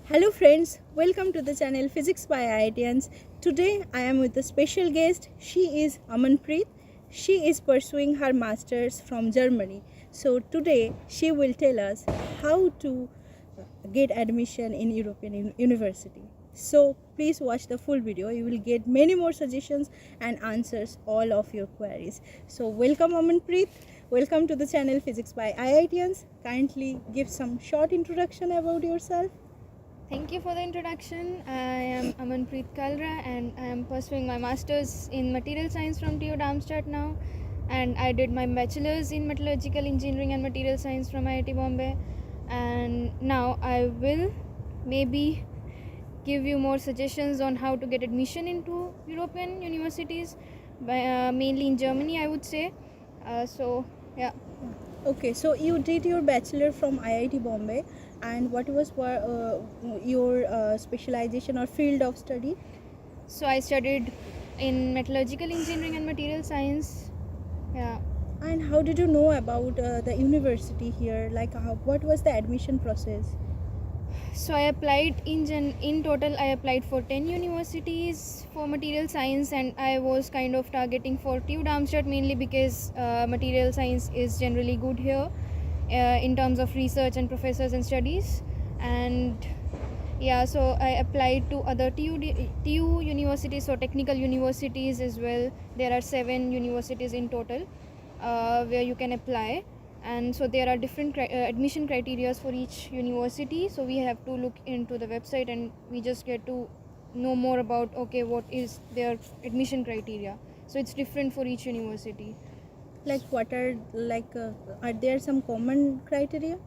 Hello friends, welcome to the channel Physics by IITians. Today I am with a special guest. She is Aman. She is pursuing her masters from Germany. So today she will tell us how to get admission in European University. So please watch the full video. You will get many more suggestions and answers all of your queries. So welcome Aman. Welcome to the channel Physics by IITians. Kindly give some short introduction about yourself. Thank you for the introduction. I am Aman Kalra and I am pursuing my masters in material science from TU Darmstadt now, and I did my bachelor's in metallurgical engineering and material science from IIT Bombay, and now I will maybe give you more suggestions on how to get admission into European universities, mainly in Germany I would say. Yeah. Okay, so you did your bachelor from IIT Bombay, and what was your specialization or field of study? So I studied in metallurgical engineering and material science. Yeah. And how did you know about the university here? Like, what was the admission process? So I applied in total I applied for 10 universities for material science, and I was kind of targeting for TU Darmstadt mainly because material science is generally good here in terms of research and professors and studies. And yeah, so I applied to other TU universities, so technical universities as well. There are 7 universities in total where you can apply, and so there are different admission criteria for each university. So we have to look into the website and we just get to know more about what is their admission criteria. So it's different for each university. Like, what are are there some common criteria?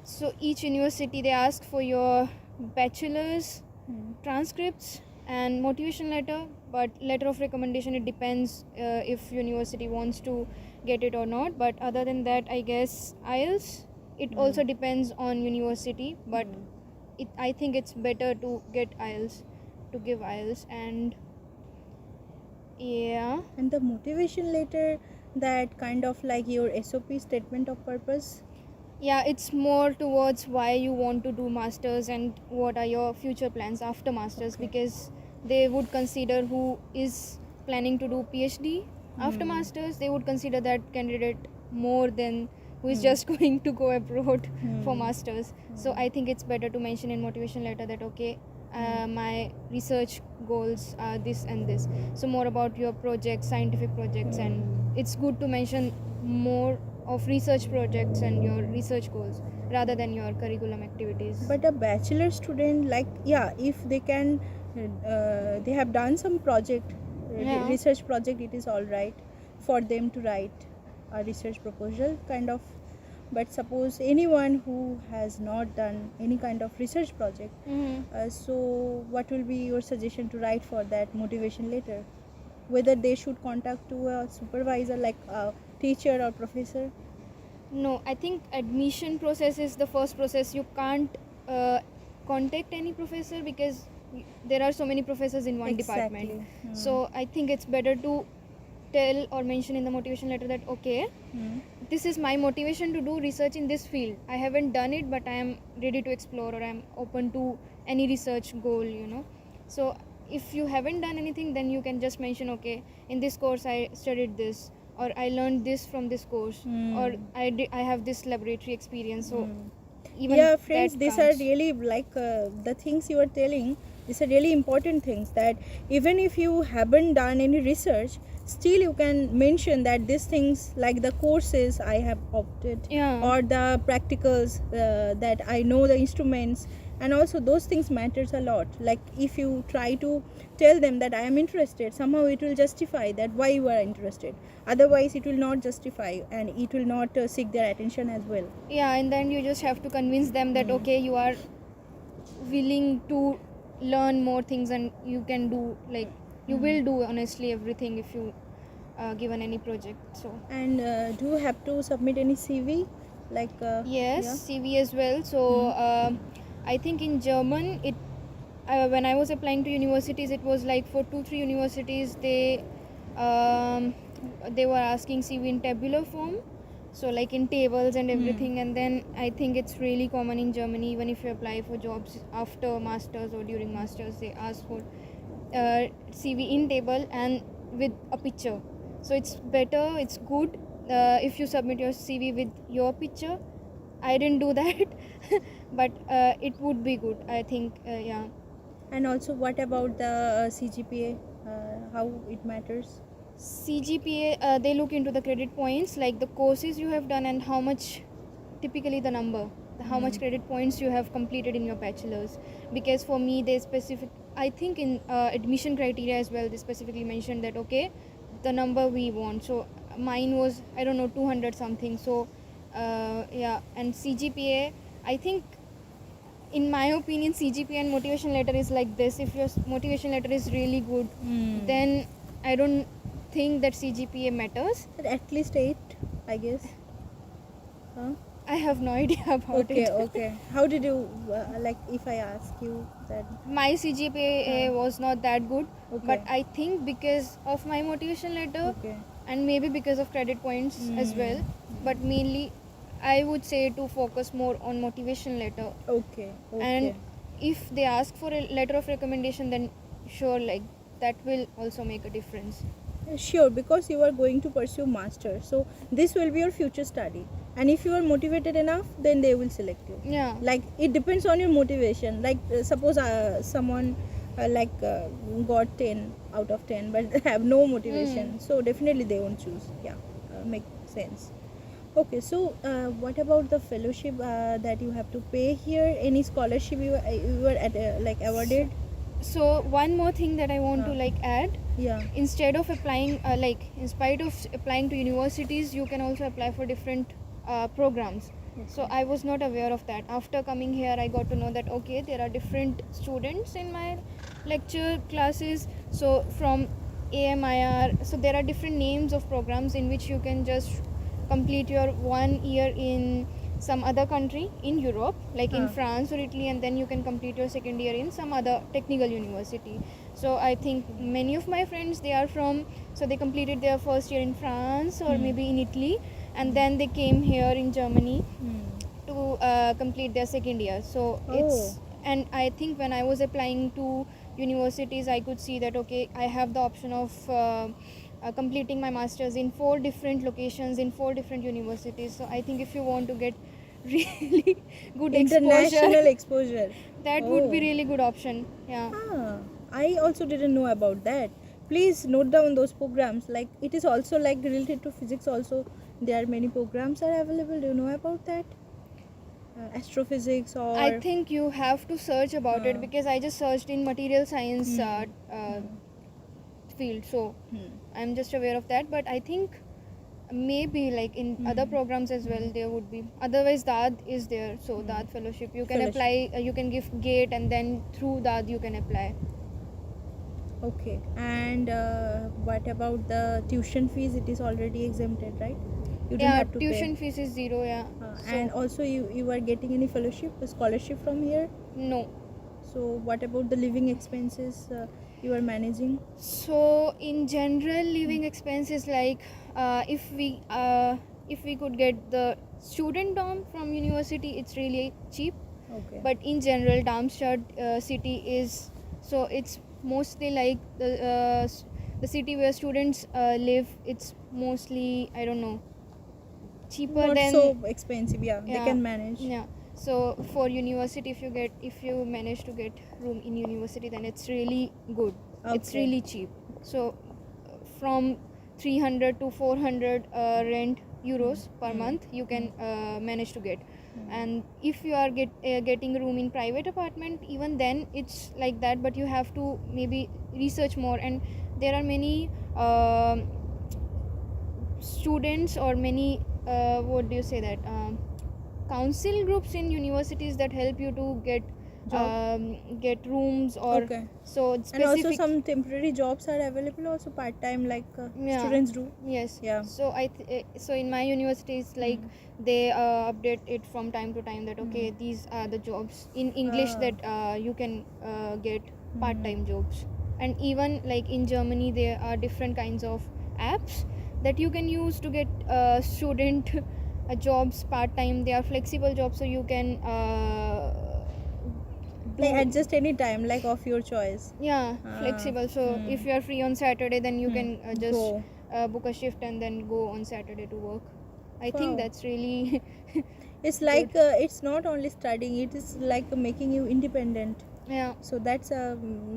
So each university, they ask for your bachelor's transcripts and motivation letter, but letter of recommendation, it depends if university wants to get it or not. But other than that, I guess IELTS, it also depends on university, but I think it's better to get IELTS, to give IELTS. And yeah. And the motivation letter, that kind of like your SOP, statement of purpose? Yeah, it's more towards why you want to do masters and what are your future plans after masters, because they would consider who is planning to do PhD after masters, they would consider that candidate more than who is just going to go abroad for masters. So I think it's better to mention in motivation letter that my research goals are this and this. So more about your projects, scientific projects, and it's good to mention more of research projects and your research goals rather than your curriculum activities. But a bachelor student, if they can, they have done some project, research project, it is all right for them to write a research proposal kind of. But suppose anyone who has not done any kind of research project, so what will be your suggestion to write for that motivation letter? Whether they should contact to a supervisor, like a teacher or professor? No, I think admission process is the first process. You can't contact any professor because there are so many professors in one department. So I think it's better to tell or mention in the motivation letter that this is my motivation to do research in this field. I haven't done it, but I am ready to explore, or I am open to any research goal, So if you haven't done anything, then you can just mention, in this course I studied this, or I learned this from this course, or I have this laboratory experience. So even friends, these are really the things you are telling. These are really important things, that even if you haven't done any research, still you can mention that these things, like the courses I have opted, or the practicals, that I know the instruments, and also those things matters a lot. Like if you try to tell them that I am interested, somehow it will justify that why you are interested. Otherwise it will not justify, and it will not seek their attention as well. Yeah, and then you just have to convince them that you are willing to learn more things, and you can do, you will do honestly everything if you given any project. So and do you have to submit any CV, yes, CV as well. So I think in German, when I was applying to universities, it was like for 2-3 universities they were asking CV in tabular form, so like in tables and everything. And then I think it's really common in Germany, even if you apply for jobs after masters or during masters, they ask for CV in table and with a picture. So it's better, it's good if you submit your CV with your picture. I didn't do that but it would be good, I think. Yeah. And also, what about the CGPA? How it matters? CGPA, they look into the credit points, like the courses you have done and how much, typically the number, how much credit points you have completed in your bachelor's. Because for me, they specific, I think in admission criteria as well, they specifically mentioned that, okay, the number we want. So mine was, I don't know, 200 something. So yeah, and CGPA, I think, in my opinion, CGPA and motivation letter is like this. If your motivation letter is really good, then I don't think that CGPA matters. At least 8, I guess. Huh? I have no idea about it. Okay. How did you like? If I ask you that, My CGPA was not that good, Okay. but I think because of my motivation letter okay, and maybe because of credit points as well, but mainly I would say to focus more on motivation letter. okay. And if they ask for a letter of recommendation, then sure, like that will also make a difference. Sure, because you are going to pursue master, so this will be your future study. And if you are motivated enough, then they will select you. Yeah. Like it depends on your motivation. Like suppose someone got 10 out of 10 but have no motivation, so definitely they won't choose. Yeah, make sense. Okay, so what about the fellowship that you have to pay here? Any scholarship you were at like awarded? So one more thing that I want to like add, Yeah. instead of applying like in spite of applying to universities, you can also apply for different programs. So I was not aware of that. After coming here, I got to know that okay, there are different students in my lecture classes. So from AMIR, so there are different names of programs in which you can just complete your 1 year in some other country in Europe, like in France or Italy, and then you can complete your second year in some other technical university. So I think many of my friends, they are from, so they completed their first year in France or maybe in Italy, and then they came here in Germany to complete their second year. So it's, and I think when I was applying to universities, I could see that okay, I have the option of completing my masters in 4 different locations in 4 different universities. So I think if you want to get really good International exposure, exposure. that would be really good option. Yeah. I also didn't know about that. Please note down those programs. Like it is also like related to physics. Also, there are many programs are available. Do you know about that? Astrophysics or I think you have to search about it, because I just searched in material science field, so I'm just aware of that. But I think maybe like in other programs as well there would be. Otherwise DAD is there, so DAD fellowship you can apply, you can give GATE, and then through DAD you can apply. Okay. And what about the tuition fees? It is already exempted, right? You don't have to tuition pay. fees is 0. Yeah. And also you are getting any fellowship, a scholarship from here? No. So what about the living expenses you are managing? So in general, living expenses, like if we could get the student dorm from university, it's really cheap. Okay. But in general, Darmstadt city is, so it's mostly like the city where students live. It's mostly, I don't know, cheaper not than so expensive. Yeah, they can manage. Yeah. So for university, if you manage to get room in university, then it's really good. It's Okay. really cheap. So from 300 to 400 rent euros per month you can manage to get. And if you are getting room in private apartment, even then it's like that, but you have to maybe research more. And there are many students or many what do you say that council groups in universities that help you to get rooms, or Okay. so it's And also specific. some temporary jobs are available, also part time, like students do. Yes. Yeah. So so in my university it's like they update it from time to time that okay, these are the jobs in English that you can get part-time jobs. And even like in Germany there are different kinds of apps that you can use to get student jobs part-time. They are flexible jobs, so you can do Like adjust any time, like of your choice. flexible. So if you are free on Saturday, then you can just Go. book a shift and then go on Saturday to work. I think Wow. that's really It's good. like it's not only studying, it is like making you independent. Yeah. So that's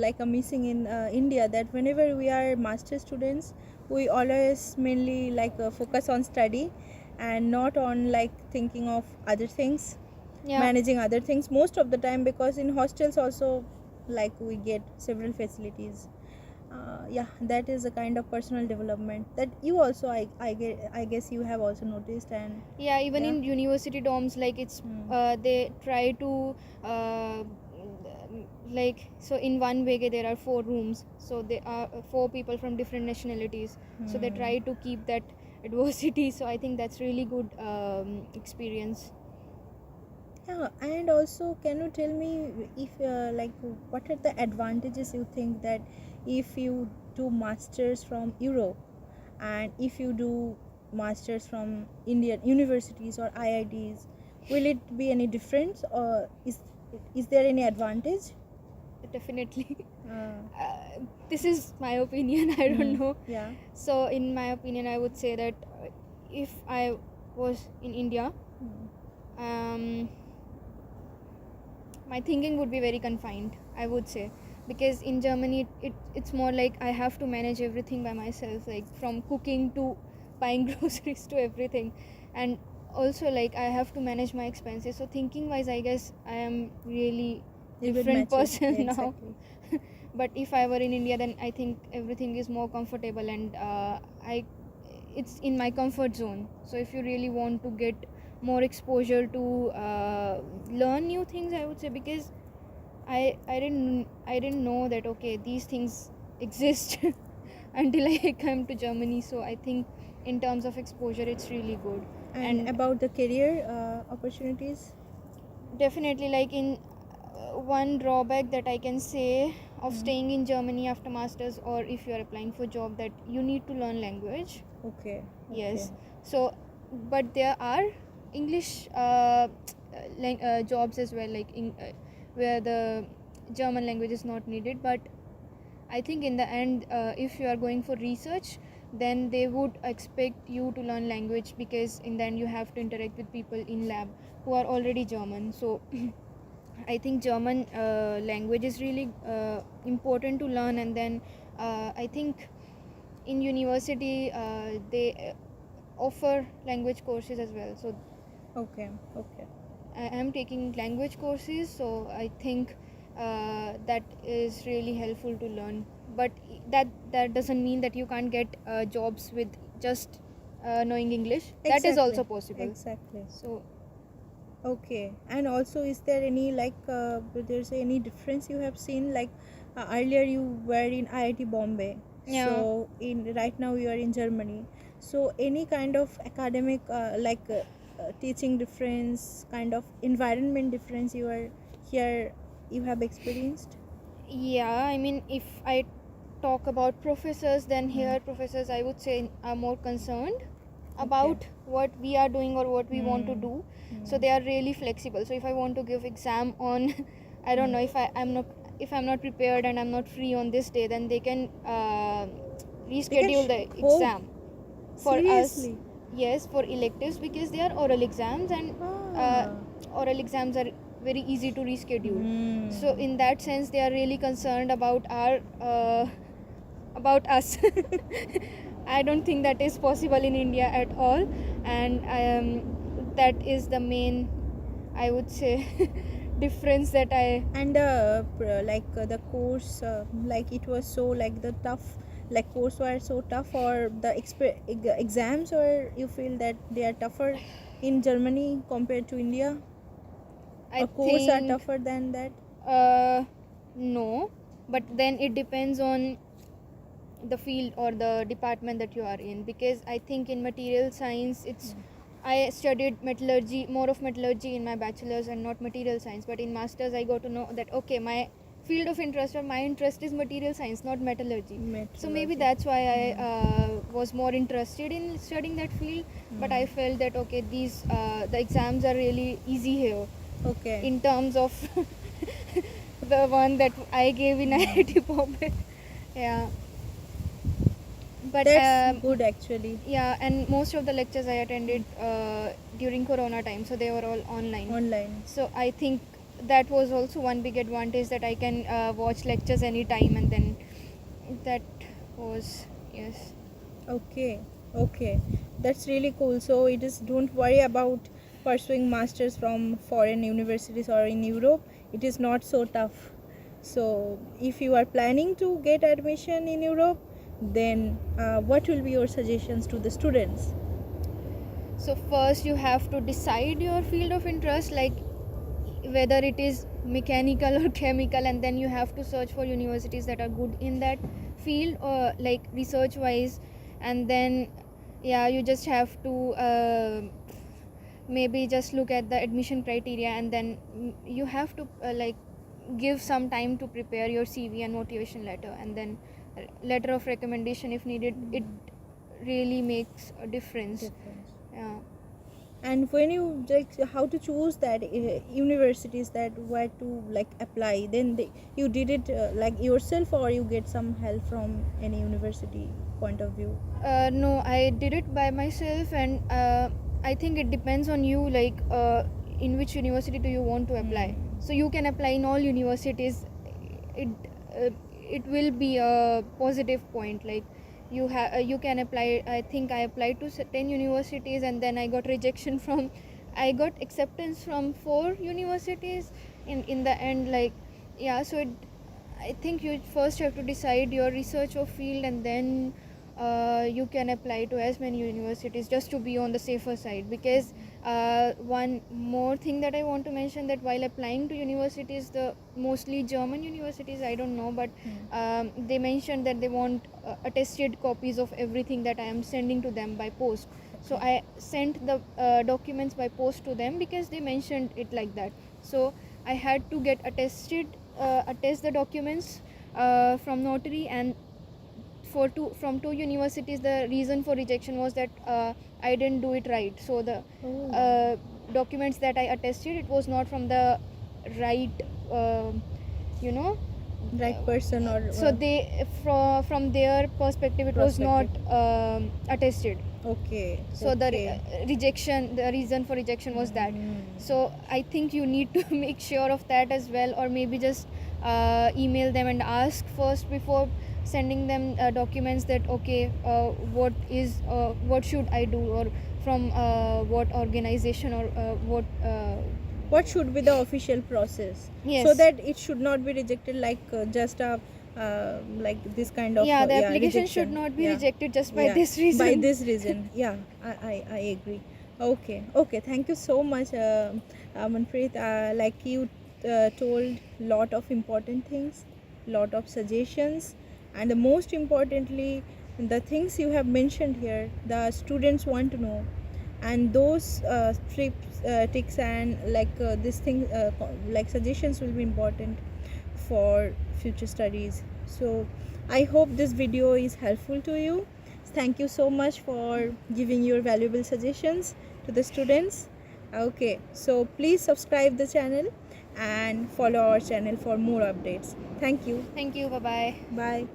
like a missing in India, that whenever we are master students, we always mainly like focus on study and not on like thinking of other things, Yeah. managing other things most of the time, because in hostels also like we get several facilities. Yeah, that is a kind of personal development that you also I guess you have also noticed. And Yeah, even yeah. in university dorms, like it's they try to like, so in one wege there are 4 rooms, so there are 4 people from different nationalities, so they try to keep that diversity. So I think that's really good experience. Yeah, and also can you tell me if like what are the advantages you think that if you do masters from Europe and if you do masters from Indian universities or IITs, will it be any difference, or is there any advantage? Definitely. Uh, This is my opinion. I don't know. yeah. So in my opinion, I would say that if I was in India, my thinking would be very confined, I would say, because in Germany it's more like I have to manage everything by myself, like from cooking to buying groceries to everything, and also like I have to manage my expenses. So thinking wise, I guess I am really You will different match it. person Yeah, now. exactly. But if I were in India, then I think everything is more comfortable, and it's in my comfort zone. So if you really want to get more exposure to learn new things, I would say, because I didn't know that okay, these things exist until I came to Germany. So I think in terms of exposure, it's really good. And about the career opportunities? Definitely, like in one drawback that I can say of staying in Germany after masters, or if you are applying for job, that you need to learn language. Okay. Yes. So but there are English jobs as well, like where the German language is not needed. But I think in the end, if you are going for research, then they would expect you to learn language, because in the end you have to interact with people in lab who are already German. So I think German language is really important to learn. And then I think in university they offer language courses as well. So Okay. I am taking language courses, so I think that is really helpful to learn. But that doesn't mean that you can't get jobs with just knowing English. That is also possible. Exactly. So Okay. And also, is there any like there's any difference you have seen, like earlier you were in IIT Bombay, yeah. so in right now you are in Germany. So any kind of academic teaching difference, kind of environment difference you are here you have experienced? Yeah, I mean, if I talk about professors, then here professors, I would say, are more concerned about what we are doing or what we want to do. So they are really flexible. So if I want to give exam on I don't know, if I'm not prepared and I'm not free on this day, then they can reschedule the exam for Seriously? us. Yes, for electives, because they are oral exams, and oral exams are very easy to reschedule. So in that sense, they are really concerned about our about us. I don't think that is possible in India at all, and that is the main, I would say, difference that I. And the course like it was so like the tough, like course were so tough, or the exams, or you feel that they are tougher in Germany compared to India, I or course are think tougher than that? no, but then it depends on the field or the department that you are in, because I think in material science it's I studied metallurgy, more of metallurgy in my bachelor's, and not material science. But in masters I got to know that okay, my field of interest or my interest is material science, not metallurgy. So maybe Metrology. that's why I was more interested in studying that field. But I felt that okay, these the exams are really easy here Okay. in terms of the one that I gave in IIT Bombay. Yeah. But That's good actually. yeah, and most of the lectures I attended during Corona time, so they were all online. Online. So I think that was also one big advantage, that I can watch lectures anytime, and then that was, yes. Okay. Okay. That's really cool. So it is, don't worry about pursuing masters from foreign universities or in Europe. It is not so tough. So if you are planning to get admission in Europe, then what will be your suggestions to the students? So first you have to decide your field of interest, like whether it is mechanical or chemical, and then you have to search for universities that are good in that field, or like research wise. And then yeah, you just have to maybe just look at the admission criteria, and then you have to like give some time to prepare your CV and motivation letter, and then letter of recommendation if needed. It really makes a difference. Yeah. And when you like how to choose that universities that where to like apply, then you did it like yourself, or you get some help from any university point of view? No, I did it by myself, and I think it depends on you, like in which university do you want to apply. So you can apply in all universities. It it will be a positive point. Like you can apply. I think I applied to 10 universities, and then I got rejection from. I got acceptance from 4 universities. In the end, like yeah. So I think you first have to decide your research or field, and then you can apply to as many universities, just to be on the safer side. Because one more thing that I want to mention, that while applying to universities, the mostly German universities, I don't know, but they mentioned that they want attested copies of everything that I am sending to them by post. So I sent the documents by post to them, because they mentioned it like that. So I had to get attest the documents from notary, and from 2 universities the reason for rejection was that I didn't do it right. So the documents that I attested, it was not from the right you know Right person, or so they from their perspective it was not attested. okay. So Okay. the reason for rejection was that. So I think you need to make sure of that as well, or maybe just email them and ask first before sending them documents, that okay, what should I do, or from what organization, or What should be the official process, Yes. so that it should not be rejected like just a like this kind of yeah, the application should rejection. not be Yeah. rejected just by Yeah, this reason. by this reason. Yeah, I agree. Okay, okay, thank you so much, Manpreet. Like you told lot of important things, lot of suggestions, and the most importantly, the things you have mentioned here, the students want to know, and those tricks and like this thing like suggestions will be important for future studies. So I hope this video is helpful to you. Thank you so much for giving your valuable suggestions to the students. Okay, so please subscribe the channel and follow our channel for more updates. Thank you. Thank you. Bye bye. Bye.